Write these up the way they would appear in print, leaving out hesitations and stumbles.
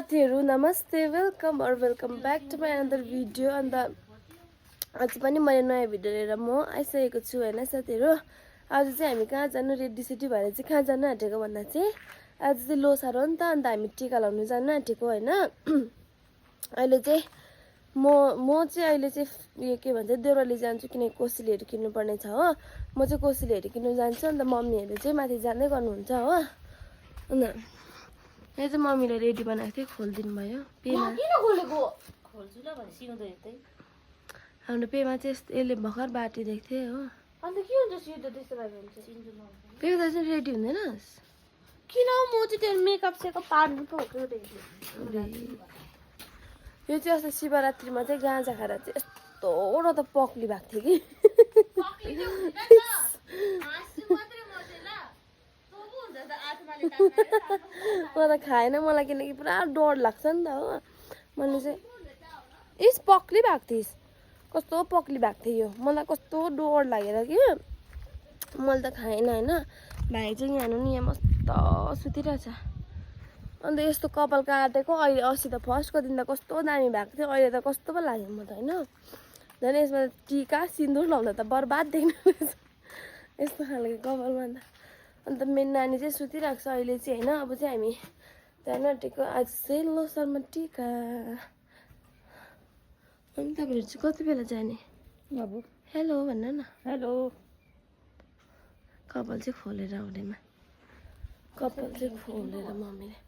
साथीहरु नमस्ते welcome back to my another video. अन्त आज पनि मैले नयाँ भिडियो लिएर म आइसकेको छु हैन साथीहरु। आज चाहिँ हामी कहाँ जानु रेडी सेडी भएर चाहिँ कहाँ जानु आँटेको भन्दा चाहिँ आज चाहिँ लोसार हो नि त। अन्त हामी टिका लाउनु जानु आँटेको हैन। अहिले चाहिँ म चाहिँ अहिले चाहिँ यो के भन्छ देउराली जान्छु किनकि कोसेलीहरु किन्नु पर्ने छ हो। म चाहिँ कोसेलीहरु किन्नु जान्छु। अन्त मम्मीहरु चाहिँ माथि जाँदै गर्नुहुन्छ हो। अन्त यहाँ चाहिँ मम्मीले रेडी बनाएको थियो खोलिदिनु भयो पेमा। किन खोलेको खोल्छु ल भने सिउँदै यतै हाम्रो पेमा चाहिँ यसले भर्खर बाटिदिएको थियो हो। अन्त के हुन्छ सिउँदो त्यस्तो भयो भने चाहिँ सिउँदो नहुन्छ पेमा चाहिँ रेडी हुँदैनस् किन म चाहिँ त्यो मेकअप सेकअप पार्नु पो हो रेडी। यो चाहिँ अस्ति शिवरात्रिमा चाहिँ गाँजा खाएर चाहिँ यस्तो त पक्ली भएको थियो कि म त खाएन मलाई किनकि पुरा डर लाग्छ नि त हो। मैले चाहिँ इस पक्ली भएको थिइस् कस्तो पक्ली भएको थियो यो मलाई कस्तो डर लागेर कि मैले त खाएन हैन। भाइ चाहिँ यहाँ हेर्नु नि यहाँ मस्त सुतिरहेछ। अन्त यस्तो कपाल काटेको अहिले अस्ति त फर्स्टको दिन त कस्तो दामी भएको थियो अहिले त कस्तो पो लाग्यो म त हैन। झन् यसमा टिका सिन्दुर लाउँदा त बर्बाद देख्नु रहेछ यस्तो खालको कपालमा त। अन्त मेरो नानी चाहिँ सुतिरहेको छ अहिले चाहिँ हैन। अब चाहिँ हामी जानु आँटेको आज चाहिँ लोसारमा टिका। अनि तपाईँहरू चाहिँ कति बेला जाने अब हेलो भन्न न। हेलो कपाल चाहिँ खोलेर आउँदैमा कपाल चाहिँ खोलेर मम्मीले।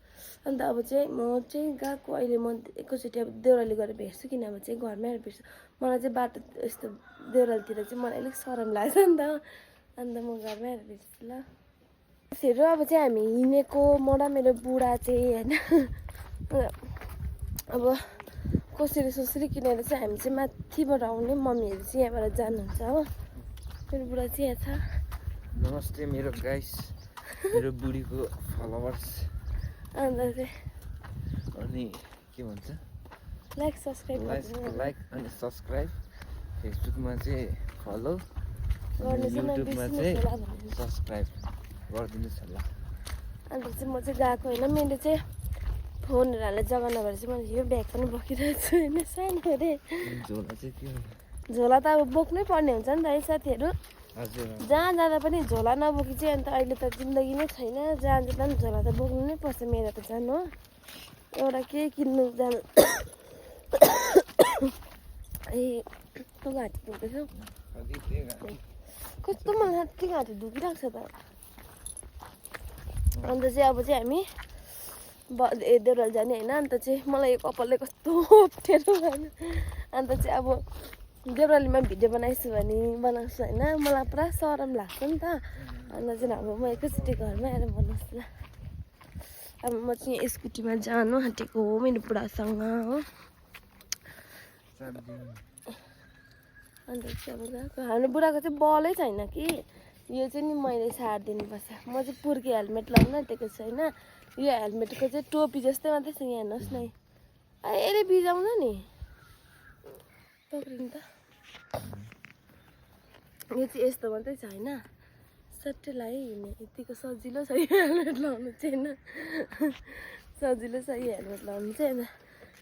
अन्त अब चाहिँ म चाहिँ गएको अहिले म एकैचोटि अब देउराली गएर भेट्छु किन अब चाहिँ घरमै आएर भेट्छु। मलाई चाहिँ बाटो यस्तो देउरालीतिर चाहिँ मलाई अलिक सरम लाग्छ नि त। अन्त म घरमै आएर भेट्छु ल। फेरि अब चाहिँ हामी हिँडेको म र मेरो बुढा चाहिँ होइन। अब कसरी सोसरी किनेर चाहिँ हामी चाहिँ माथिबाट आउने मम्मीहरू चाहिँ यहाँबाट जानुहुन्छ हो। मेरो बुढा चाहिँ यहाँ छ। नमस्ते मेरो गाइस मेरो बुढीको फलोवर्स। अन्त चाहिँ अनि के भन्छ लाइक सब्सक्राइब लाइक अनि सब्सक्राइब फेसबुकमा चाहिँ फलो युट्युबमा चाहिँ सब्सक्राइब गरिदिनुहोस् होला। अन्त चाहिँ म चाहिँ गएको होइन मेरो चाहिँ फोनहरू हाल्ने जग्गा नभएर चाहिँ मैले यो ब्याग पनि बोकिरहेको छु होइन सानो अरे झोला चाहिँ के हो झोला त अब बोक्नै पर्ने हुन्छ नि त है साथीहरू। हजुर जहाँ जाँदा पनि झोला नबोकी चाहिँ अन्त अहिले त जिन्दगी नै छैन। जहाँ जाँदा पनि झोला त बोक्नु नै पर्छ मेरो त जानु हो। एउटा के किन्नु जानु ए तँ घाँटी दुख्दैछ कस्तो मलाई हात्ती घाँटी दुखिरहेको छ त। अन्त चाहिँ अब चाहिँ हामी देउराली जाने होइन। अन्त चाहिँ मलाई यो कपालले कस्तो अप्ठ्यारो भएन। अन्त चाहिँ अब देउरालीमा भिडियो बनाउँछु बनाउँछु होइन मलाई पुरा सरम लाग्छ नि त। अन्त चाहिँ अब म एकैचोटि घरमै आएर बनाउँछु ल। अब म चाहिँ स्कुटीमा जानु आँटेको हो मेरो बुढासँग हो। अन्त चाहिँ अब गएको हाम्रो बुढाको चाहिँ बलै छैन कि यो चाहिँ नि मैले सारिदिनुपर्छ। म चाहिँ पुर्के हेलमेट लगाउनु आँटेको छु होइन। यो हेलमेटको चाहिँ टोपी जस्तै मात्रै छ यहाँ हेर्नुहोस् न अहिले बिजाउँछ नि पक्रिनु त। यो चाहिँ यस्तो मात्रै छ होइन सट्टै लगायो हिँड्ने यतिको सजिलो छ यो हेलमेट लगाउनु चाहिँ होइन सजिलो छ यो हेलमेट लगाउनु चाहिँ। अन्त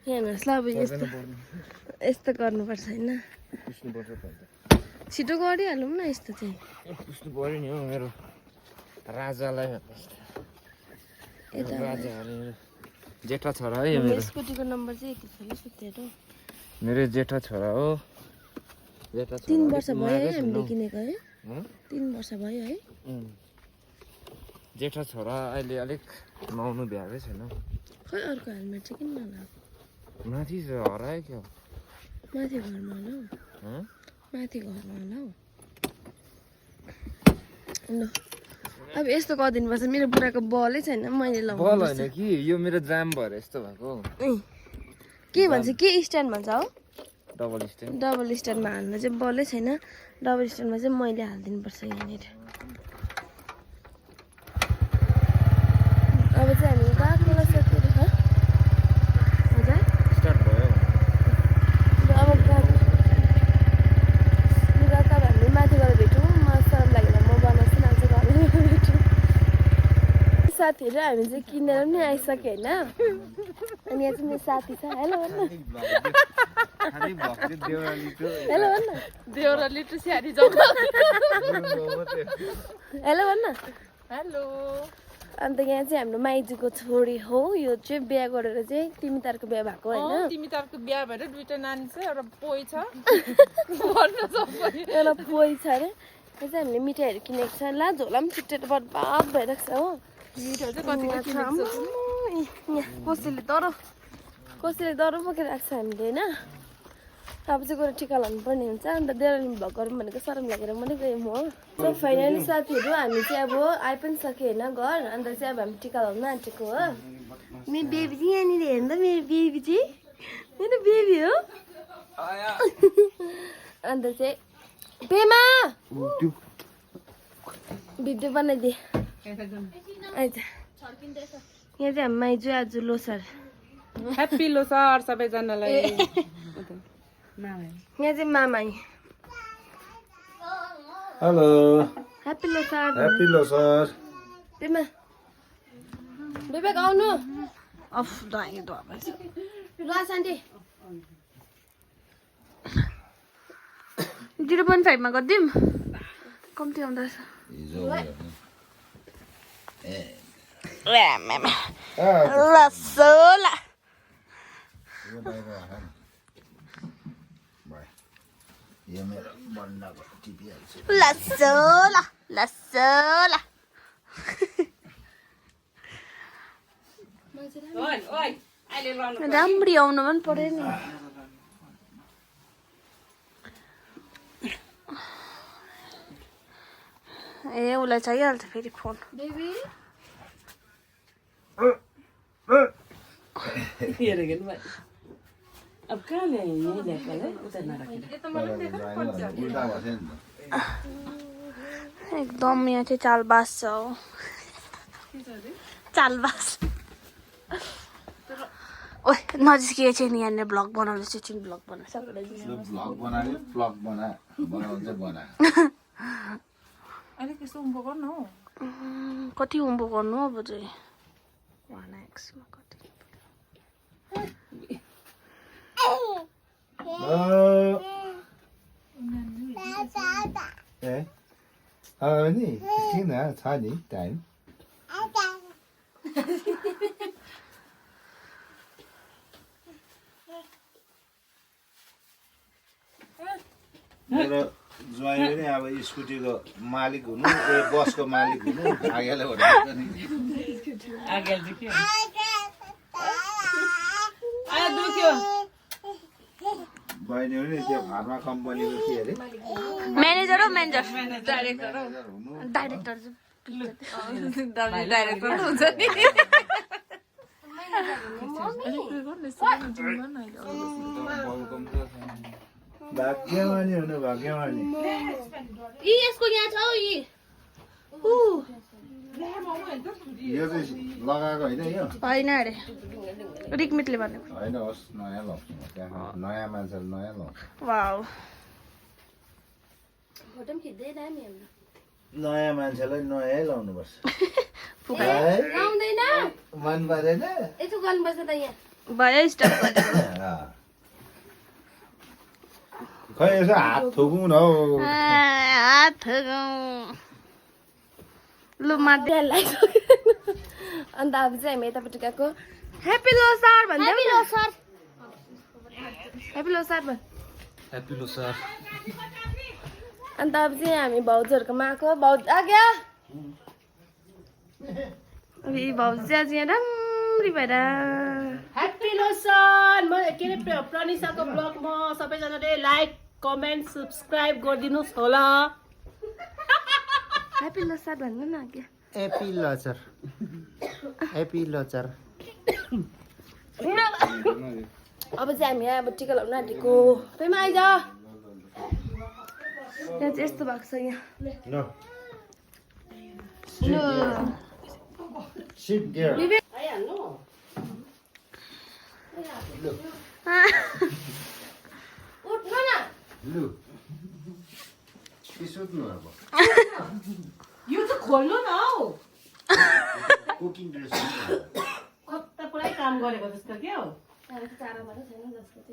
यहाँ हेर्नुहोस् ल अब यस्तो गर्नुपर्छ होइन छिटो गरिहालौँ न यस्तो चाहिँ पुस्नु पऱ्यो नि हो मेरो राजालाई राजा जेठा छोरा है मेरो स्कुटीको नम्बर चाहिँ यति छ सुतेर मेरो जेठा छोरा हो। जेठा 3 वर्ष भयो है हामीले किनेको है 3 वर्ष भयो है। जेठा छोरा अहिले अलिक नुहाउनु भ्याएकै छैन। खै अर्को हेलमेट चाहिँ किन नलाएको माथि हरायो क्या माथि घरमा होला हौ माथि घरमा होला हौ। ल अब यस्तो गरिदिनुपर्छ मेरो बुढाको बलै छैन मैले बल लगाउनु होइन कि यो मेरो जाम भएर यस्तो भएको के भन्छ के स्ट्यान्ड भन्छ हौ डबल स्ट्यान्ड। डबल स्ट्यान्डमा हाल्नु चाहिँ बलै छैन। डबल स्ट्यान्डमा चाहिँ मैले हालिदिनुपर्छ यहाँनिर। अब चाहिँ हामी गएको ल साथीहरू हजुर स्टार्ट भयो अब गएको लुगा त हामीले माथि गएर भेटौँ। म सरम लागेर म बनाउँछु न चाहिँ घरमा भेटौँ। साथीहरू हामी चाहिँ किनेर पनि आइसक्यो होइन। अनि यहाँ चाहिँ मेरो साथी छ हेलो भन्न खाली भक्ति देउरालीको हेलो भन्न देउराली टु स्यारी जाऊ हेलो भन्न हेलो अन्त यहाँ चाहिँ हाम्रो माइजूको छोरी हो यो चाहिँ बिहा गरेर चाहिँ तिमी तारको बिहा भएको होइन तिमी तारको बिहा भएर दुईटा नानी छ एउटा पोइ छ भन्न सबै एउटा पोइ छ अरे यो चाहिँ हामीले मिठाईहरू किनेको छ ला झोला पनि छुट्टेर बर्बाद भइरहेको छ हो मिठाई चाहिँ कति यहाँ कसैले दरो बोकेर आएको छ हामीले होइन अब चाहिँ गएर टिका लाउनु पर्ने हुन्छ अन्त देउराली भ्लग गरौँ भनेको सरम लागेर पनि गयौँ हो सो फाइनली साथीहरू हामी चाहिँ अब आइ पनि सक्यो होइन घर अन्त चाहिँ अब हामी टिका लाउनु आँटेको हो मेरो बेबी चाहिँ यहाँनिर हेर्नु त मेरो बेबी चाहिँ मेरो बेबी हो अन्त चाहिँ पेमा भिडियो बनाइदिए आइज यहाँ चाहिँ हामी माइजू आज लोसार ह्याप्पी लोसार सबैजनालाई यहाँ चाहिँ मामाई hello happy Losar happy Losar Pema Vivek आउनु अफ दाइ दबाई ल सान्टी 0.5 मा गरिदिउँ कम्ती आउँदैछ रसोला लसोला लसोला राम्ररी आउनु पनि पर्यो नि ए उसलाई चाहिहाल्छ फेरि फोन अब कहाँ ल्याए यहीँ ल्याएको होला उता नराखेर एकदम यहाँ चाहिँ चालबास छ हो चालबास ओए नजिकै चाहिँ नि यहाँनिर भ्लग बनाउँदैछ एकछिन भ्लग बनाउँछ अलिक यस्तो उँभो गर्नु हौ कति उँभो गर्नु अब चाहिँ 1x मा कति नि किन छ नि टाइम मेरो ज्वाइँ पनि अब स्कुटीको मालिक हुनु बसको मालिक हुनु आगेले भनेको नि बहिनी पनि त्यो फार्मा कम्पनीको के अरे म्यानेजर हो म्यानेजर डाइरेक्टर डाइरेक्टर हुन्छ नि भाग्यमानी हुनु भाग्यमानी यसको यहाँ छ हौ यो चाहिँ लगाएको होइन यो होइन अरे रिकमिटले भनेको होइन होस् नयाँ लगाउँछु म त्यहाँ नयाँ मान्छेले नयाँ लगाउँछ वाउ फोटो पनि खिच्दै दामी हाम्रो नयाँ मान्छेलाई नयाँ लाउनुपर्छ आउँदैन मन परेन यसो गर्नुपर्छ त यहाँ भयो स्टार्ट गरेको खै यसो हात थुकौँ न हौ हात लु माथि अन्त अब चाहिँ हामी यतापट्टि गएको ह्याप्पी लोसार भन्दै ह्याप्पी लोसार ह्याप्पी लोसार भन् ह्याप्पी लोसार अन्त अब चाहिँ हामी भाउजूहरूकोमा आएको भाउजू आग्या अब यी भाउजू चाहिँ आज यहाँ राम्री भएर ह्याप्पी लोसन म के अरे प्रनिसाको ब्लगमा सबैजनाले लाइक कमेन्ट सब्सक्राइब गरिदिनुहोस् होला ह्याप्पी लोसार भन्नु न आग्या ह्याप्पी लोसार ह्याप्पी लोसार अब चाहिँ हामी अब टिका लाउनु आँटेको पेमा आइज यहाँ चाहिँ यस्तो भएको छ यहाँ सिप गियर उठ्नु न लु सुत्नु अब यो त खोल्नु न हौ कुकिङ ड्रेस कता पुरै काम गरेको जस्तो के हो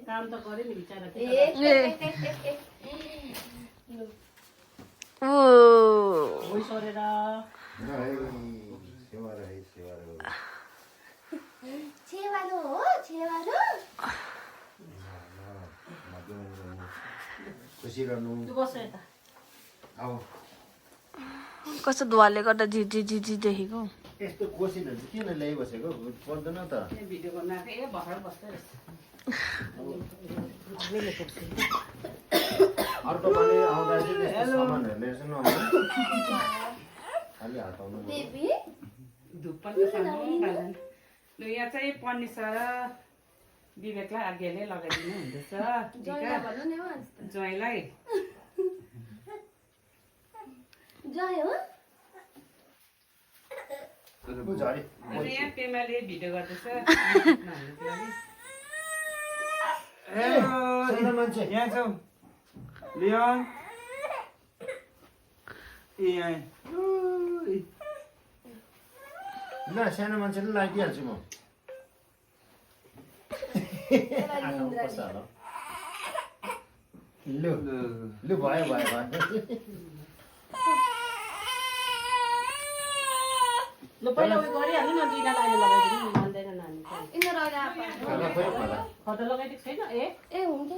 काम त गरे नि बिचारा ओइ सरेर छेवारो हो छेवारो बस यता कस्तो धुवाले गर्दा झिझी देखेको यस्तो कोसिनहरू चाहिँ किन ल्याइबसेको पर्दैन त भिडियो बनाएको ए भर्खर बस्दै रहेछ अर्को पालि आउँदा चाहिँ त्यस्तो सामानहरू लिएर चाहिँ नआउनु खालि हटाउनु बेबी धुप पनि सानो बालन लु यहाँ चाहिँ पनिस र विवेकलाई आज्ञाले लगाइदिनु हुँदैछ टिका ज्वाइँलाई जय हो झरी अनि यहाँ पेमाले भिडियो गर्दैछ सानो मान्छे यहाँ छौ लियोन ए यहाँ ल सानो मान्छेले लगाइदिइहाल्छु म लु लु भयो ल पहिला उयो गरिहाल्नु न दुईजना अहिले लगाइदिनु मान्दैन नानी खदा लगाइदिएको छैन ए हुन्छ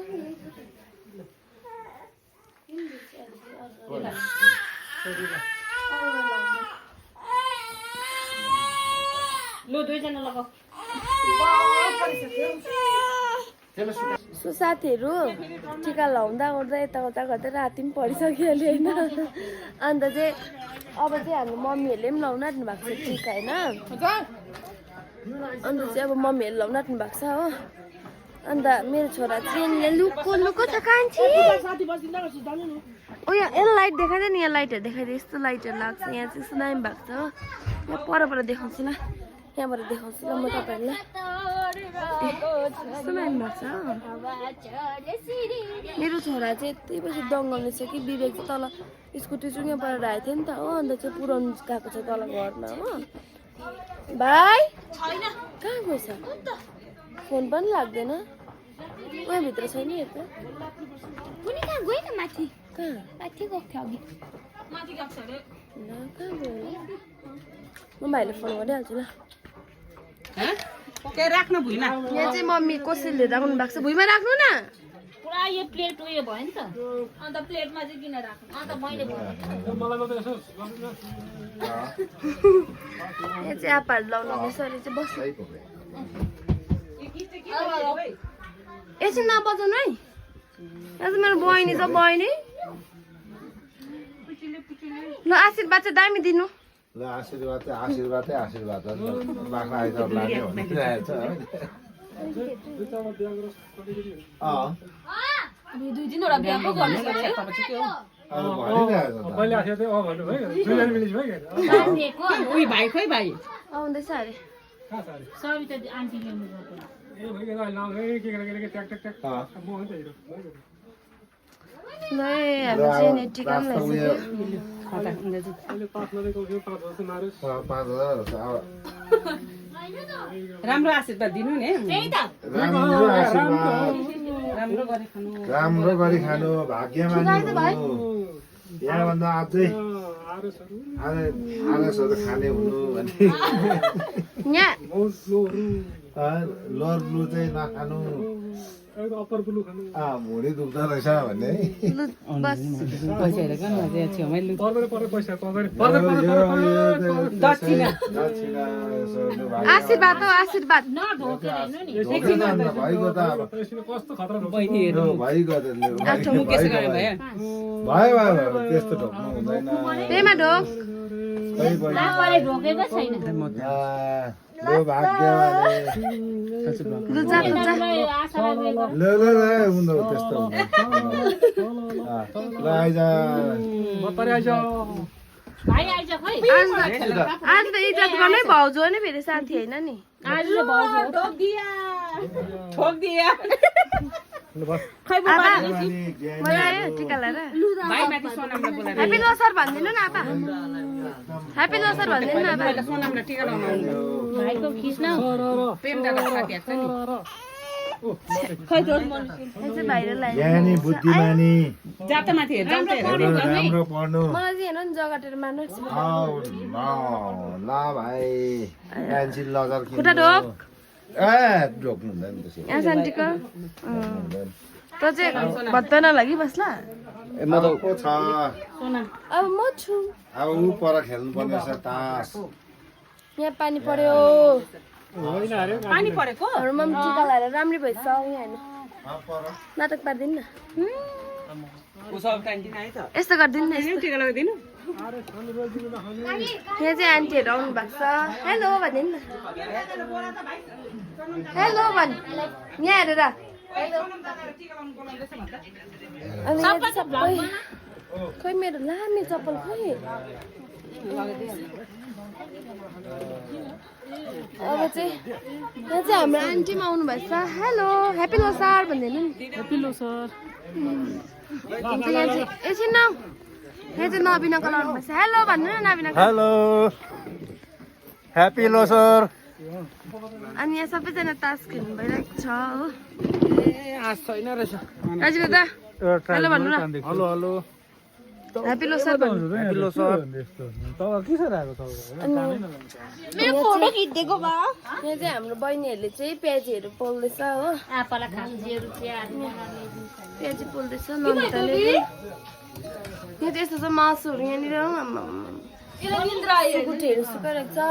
लु दुईजना लगाऊ सो साथीहरू टिका लाउँदा ओर्दा यताउता गर्दै राति पनि पढिसक्यो अहिले होइन अन्त चाहिँ अब चाहिँ हाम्रो मम्मीहरूले पनि लाउन आँट्नु भएको छ टिका होइन अन्त चाहिँ अब मम्मीहरूले लाउन आँट्नु भएको छ हो अन्त मेरो छोरा चाहिँ लुको छ कान्छी ओ यहाँ लाइट देखाइदियो नि यहाँ लाइटहरू देखाइदियो यस्तो लाइटहरू लाग्छ यहाँ चाहिँ यस्तो दामी भएको छ हो यहाँ पर देखाउँछु ल यहाँबाट देखाउँछु ल म तपाईँहरूलाई यस्तो दामी भएको छ मेरो छोरा चाहिँ यति बेसी दङ्गाउने छ कि विवेक चाहिँ तल स्कुटी चुङ्गे परेर आएको थियो नि त हो अन्त चाहिँ पुऱ्याउनु गएको छ तल घरमा हो भाइ कहाँ गएछ फोन पनि लाग्दैन उहाँभित्र छैन यता कुनै कहाँ गयो त माथि कहाँ माथि गएको थियो अघि ल कहाँ गयो म भाइले फोन गरिहाल्छु ल के राख्नु भुइँमा यहाँ चाहिँ मम्मी कसैले राख्नु भएको छ भुइँमा राख्नु न पुरा यो प्लेट उयो भयो नि त अन्त प्लेटमा चाहिँ किन राख्नु अन्त मैले यहाँ चाहिँ आप्पाहरू लाउनु यसरी चाहिँ बस्नु एकछिन नबजाउनु है यहाँ चाहिँ मेरो बहिनी छ बहिनी ल आशीर्वाद चाहिँ दामी दिनु ल आशीर्वाद बाख्रा आइतबार लाने भनिरहेको छ दुई तिनवटा बिहा पो गर्नु भनिरहेको पहिले आएको थियो भन्नु भयो दुईजना मिलिस भयो उही भाइ खोइ भाइ आउँदैछ अरे कहाँ छ अरे सविता आन्टी ल्याउनु गएको ए भइगयो अहिले लाउँछ के ट्याक ट्याक ट्याक म हो नि त हिरो ल हामी चाहिँ नि टिका पनि लगाइसक्यो अहिले 5 नदिएको थियो 5 वर्ष मार्यो 5000 राम्रो आशीर्वाद दिनु नि त्यही त राम्रो गरी खानु भाग्यमानी हुनु यहाँभन्दा अझै आरसहरू खाने हुनु भने यहाँ लर्लु चाहिँ नखानु अप्पर ब्लु खानु भुँडी दुख्दो रहेछ भन्ने बस पर्दै पैसा दक्षिणा आशीर्वाद हो आशीर्वाद भइगयो त अब कस्तो खतरा बहिनीहरू भइगयो त मुकेश गयो भयो भयो त्यस्तो ढोक्नु हुँदैन त्यहीमा ढोक मलाई ढोकेको छैन लो भाग्यवाले लु जा ल हुँदो त्यस्तो ल आइज भाइ आइज खै आज त इज्जत गर्नै भाउजू हो नि फेरि साथी होइन नि आज भाउजू ठोक दिया खै बुबा मलाई टिका लगाएर भाइ माथि सोनामलाई बोलाएर ह्याप्पी लोसर भनिदिनु न आपा ह्याप्पी लोसर भनिदिनु न आपा सोनामलाई टिका लगाउनु भाइको खिच्न प्रेम दादा साथी छ नि यसै भाइरल ज्ञानी बुद्धिमानी जात माथि हेर जात हेर राम्रो पढ्नु मलाई चाहिँ हेर्नु नि जगाटेर मार्नु आउ न ल भाइ पेन्सिल लगाएर खुट्टा ढोक ए ढोक्नु हुँदैन त्यसो यहाँ शान्तिको त चाहिँ भत्ता नलागि बस्ला ए म त को छ अब म छु अब ऊ पर खेल्नु पर्ने छ तास यहाँ पानी पर्यो पानी परेको हाम्रोमा पनि टिका लगाएर राम्रै भएछ यहाँ हेर्नु पर नाटक पारिदिनु न उसब टाइम आयो त यस्तो गरिदिनु न यस्तो टिका लगाइदिनु यहाँ चाहिँ आन्टीहरू आउनु भएको छ हेलो भनिदिनु न हेलो भन् यहाँ हेरेर अनि यहाँ चाहिँ सबै खोइ मेरो लाने चप्पल खोइ अब चाहिँ यहाँ चाहिँ हाम्रो आन्टी पनि आउनु भएको छ हेलो ह्याप्पी लोसार भनिदिनु नि ह्याप्पी लोसर अन्त यहाँ चाहिँ एकछिन न यहाँ चाहिँ नबिनाको लाउनु भएको छ हेलो भन्नु न नबिनाको हेलो ह्याप्पी लोसर अनि यहाँ सबैजना तास खेल्नु भइरहेको छ हो आज छैन रहेछ राजु दादा हेलो भन्नु न हेलो हेलो ह्याप्पी लोसर भन्नु ह्याप्पी लोसर तपाईँ के छ राखेको तपाईँ मेरो फोटो खिचिदिएको भा यहाँ चाहिँ हाम्रो बहिनीहरूले चाहिँ प्याजीहरू पोल्दैछ हो आपालाई खान्जीहरू प्याजी पोल्दैछ नमिताले यहाँ चाहिँ यस्तो छ मासुहरू यहाँनिर गुठीहरू सुकाइरहेको छ हो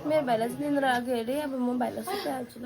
मेरो भाइलाई चाहिँ निन्द्रा आएको अरे अब म भाइलाई सुकाइहाल्छु ल